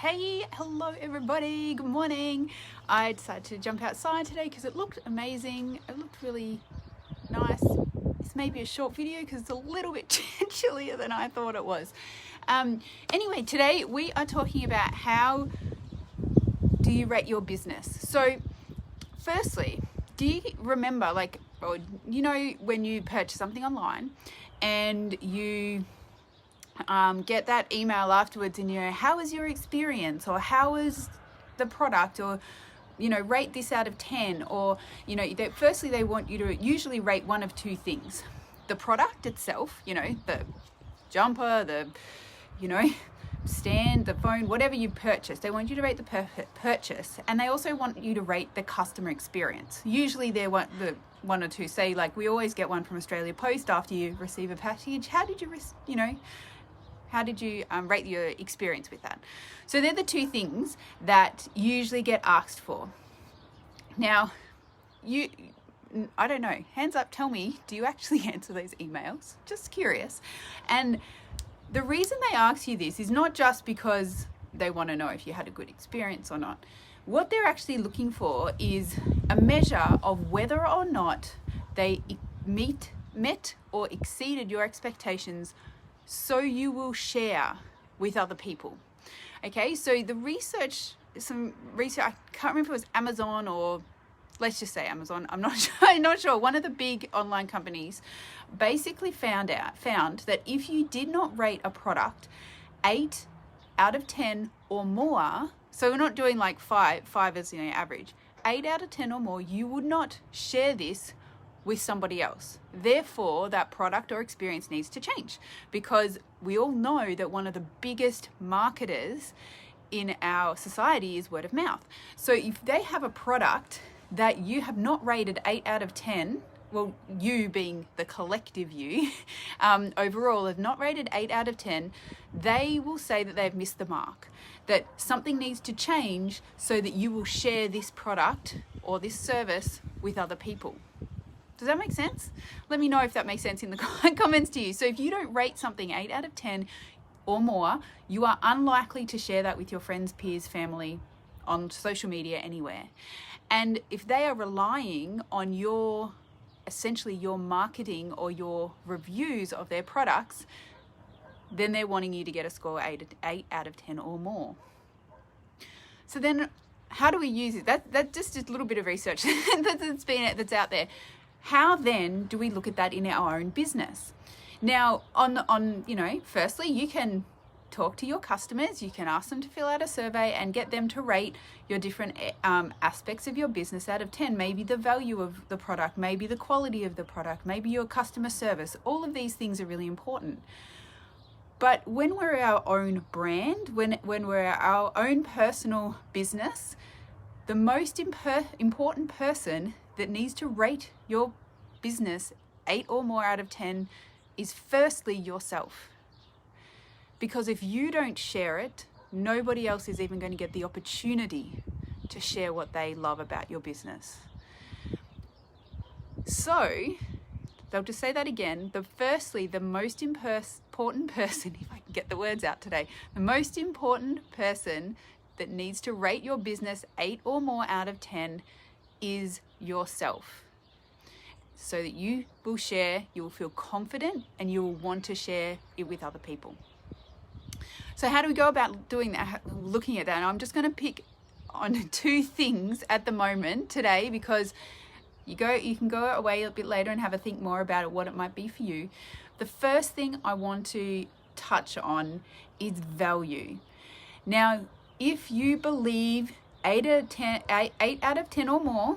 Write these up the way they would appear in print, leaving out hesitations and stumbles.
Hey, hello everybody, good morning. I decided to jump outside today because it looked amazing. It looked really nice. This may be a short video because it's a little bit chillier than I thought it was. Anyway, today we are talking about how do you rate your business. So firstly, do you remember when you purchase something online and you get that email afterwards and how was your experience, or how was the product, or rate this out of 10, or firstly they want you to usually rate one of two things: the product itself, the jumper, the stand, the phone, whatever you purchase. They want you to rate the purchase, and they also want you to rate the customer experience. Usually they're one or two. Say, like, we always get one from Australia Post after you receive a package. How did you rate your experience with that? So they're the two things that usually get asked for. Now, I don't know, hands up, tell me, do you actually answer those emails? Just curious. And the reason they ask you this is not just because they want to know if you had a good experience or not. What they're actually looking for is a measure of whether or not they met or exceeded your expectations, so you will share with other people. Okay, so some research, I can't remember if it was Amazon, or let's just say Amazon, I'm not sure. One of the big online companies basically found that if you did not rate a product 8 out of 10 or more, so we're not doing like five as average, 8 out of 10 or more, you would not share this with somebody else. Therefore, that product or experience needs to change, because we all know that one of the biggest marketers in our society is word of mouth. So if they have a product that you have not rated 8 out of 10, well, you being the collective you, overall have not rated 8 out of 10, they will say that they've missed the mark, that something needs to change so that you will share this product or this service with other people. Does that make sense? Let me know if that makes sense in the comments to you. So if you don't rate something 8 out of 10 or more, you are unlikely to share that with your friends, peers, family, on social media, anywhere. And if they are relying on essentially your marketing or your reviews of their products, then they're wanting you to get a score 8 out of 10 or more. So then how do we use it? That's just a little bit of research that's out there. How then do we look at that in our own business? Now, firstly, you can talk to your customers. You can ask them to fill out a survey and get them to rate your different aspects of your business out of 10. Maybe the value of the product, maybe the quality of the product, maybe your customer service. All of these things are really important. But when we're our own brand, when we're our own personal business, the most important person that needs to rate your business 8 or more out of 10 is firstly yourself. Because if you don't share it, nobody else is even going to get the opportunity to share what they love about your business. So, they'll just say that again. The most important person, if I can get the words out today, the most important person that needs to rate your business 8 or more out of 10 is yourself. So that you will share, you will feel confident, and you will want to share it with other people. So how do we go about doing that, looking at that? And I'm just going to pick on 2 things at the moment today, because you can go away a bit later and have a think more about it, what it might be for you. The first thing I want to touch on is value. Now, if you believe 8 out of 10 or more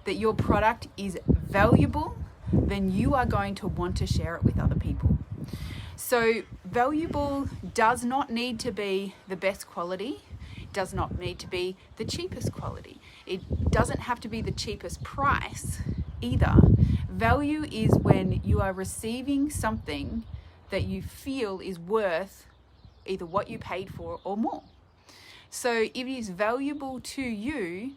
that your product is valuable, then you are going to want to share it with other people. So valuable does not need to be the best quality. It does not need to be the cheapest quality. It doesn't have to be the cheapest price either. Value is when you are receiving something that you feel is worth either what you paid for or more. So if it is valuable to you,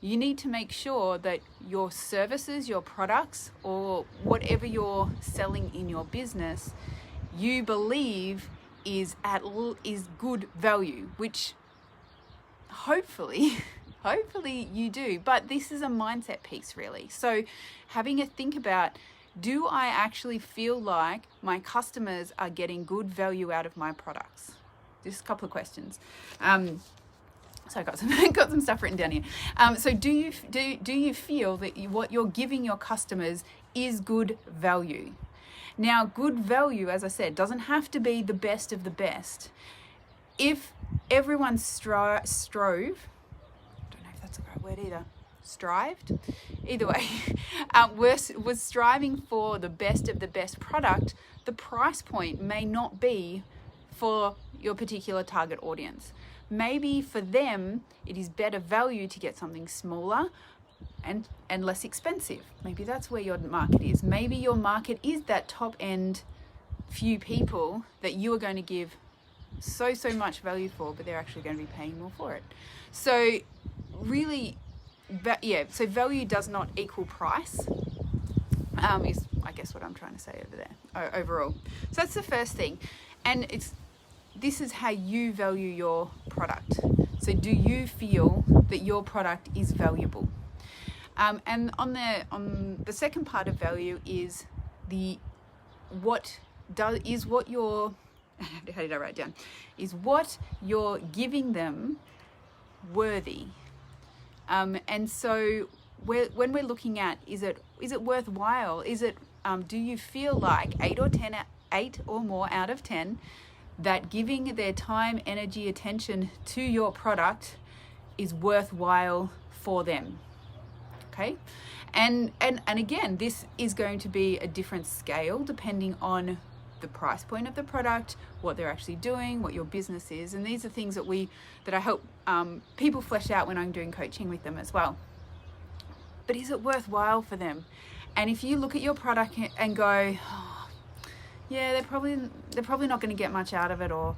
you need to make sure that your services, your products, or whatever you're selling in your business, you believe is good value, which hopefully you do, but this is a mindset piece really. So having a think about, do I actually feel like my customers are getting good value out of my products? Just a couple of questions. So I got some stuff written down here. So do you feel that what you're giving your customers is good value? Now, good value, as I said, doesn't have to be the best of the best. If everyone strove, I don't know if that's a right word either, strived? Either way, was striving for the best of the best product, the price point may not be for your particular target audience. Maybe for them, it is better value to get something smaller and less expensive. Maybe that's where your market is. Maybe your market is that top end few people that you are going to give so much value for, but they're actually going to be paying more for it. So really, so value does not equal price, is I guess what I'm trying to say over there overall. So that's the first thing. And this is how you value your product. So do you feel that your product is valuable? And on the second part of value is what you're giving them worthy? And so when we're looking at, is it worthwhile? Do you feel like 8 or more out of 10 that giving their time, energy, attention to your product is worthwhile for them? Okay, and again, this is going to be a different scale depending on the price point of the product, what they're actually doing, what your business is, and these are things that I hope people flesh out when I'm doing coaching with them as well. But is it worthwhile for them? And if you look at your product and go, oh, yeah, they're probably not going to get much out of it, or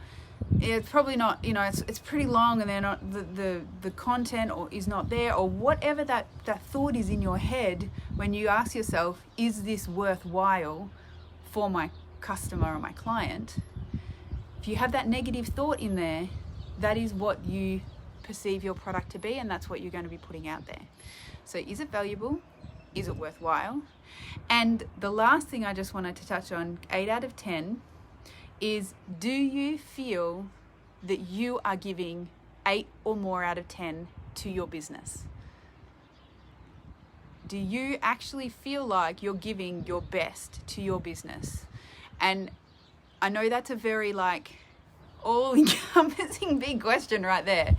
it's probably not, it's pretty long and they're not, the content is not there, or whatever that thought is in your head when you ask yourself, is this worthwhile for my customer or my client? If you have that negative thought in there, that is what you perceive your product to be, and that's what you're going to be putting out there. So is it valuable? Is it worthwhile? And the last thing I just wanted to touch on, 8 out of 10, is, do you feel that you are giving 8 or more out of 10 to your business? Do you actually feel like you're giving your best to your business? And I know that's a very all-encompassing big question right there.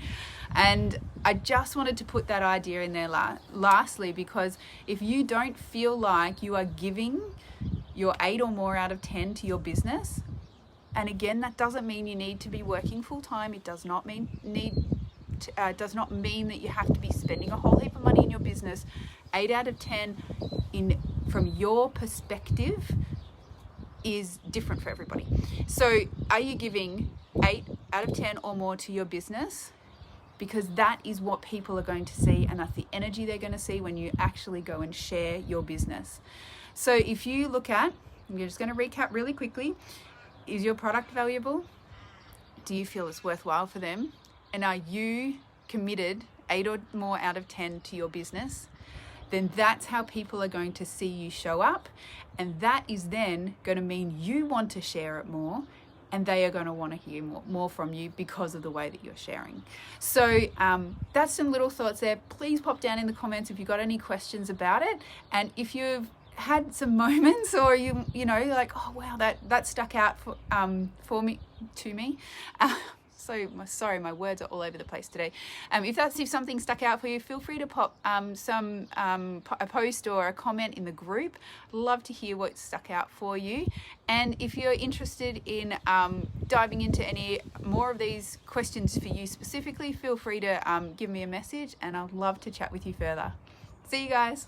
And I just wanted to put that idea in there lastly, because if you don't feel like you are giving your 8 or more out of 10 to your business, and again, that doesn't mean you need to be working full time. It does not mean that you have to be spending a whole heap of money in your business. 8 out of 10 from your perspective is different for everybody. So are you giving 8 out of 10 or more to your business? Because that is what people are going to see, and that's the energy they're going to see when you actually go and share your business. So if you look at, we're just going to recap really quickly. Is your product valuable? Do you feel it's worthwhile for them? And are you committed 8 or more out of 10 to your business? Then that's how people are going to see you show up. And that is then going to mean you want to share it more, and they are going to want to hear more from you because of the way that you're sharing. So that's some little thoughts there. Please pop down in the comments if you've got any questions about it. And if you've had some moments, or you like, oh wow, that stuck out for me. So sorry, my words are all over the place today. If something stuck out for you, feel free to pop a post or a comment in the group. Love to hear what stuck out for you. And if you're interested in diving into any more of these questions for you specifically, feel free to give me a message, and I'd love to chat with you further. See you guys.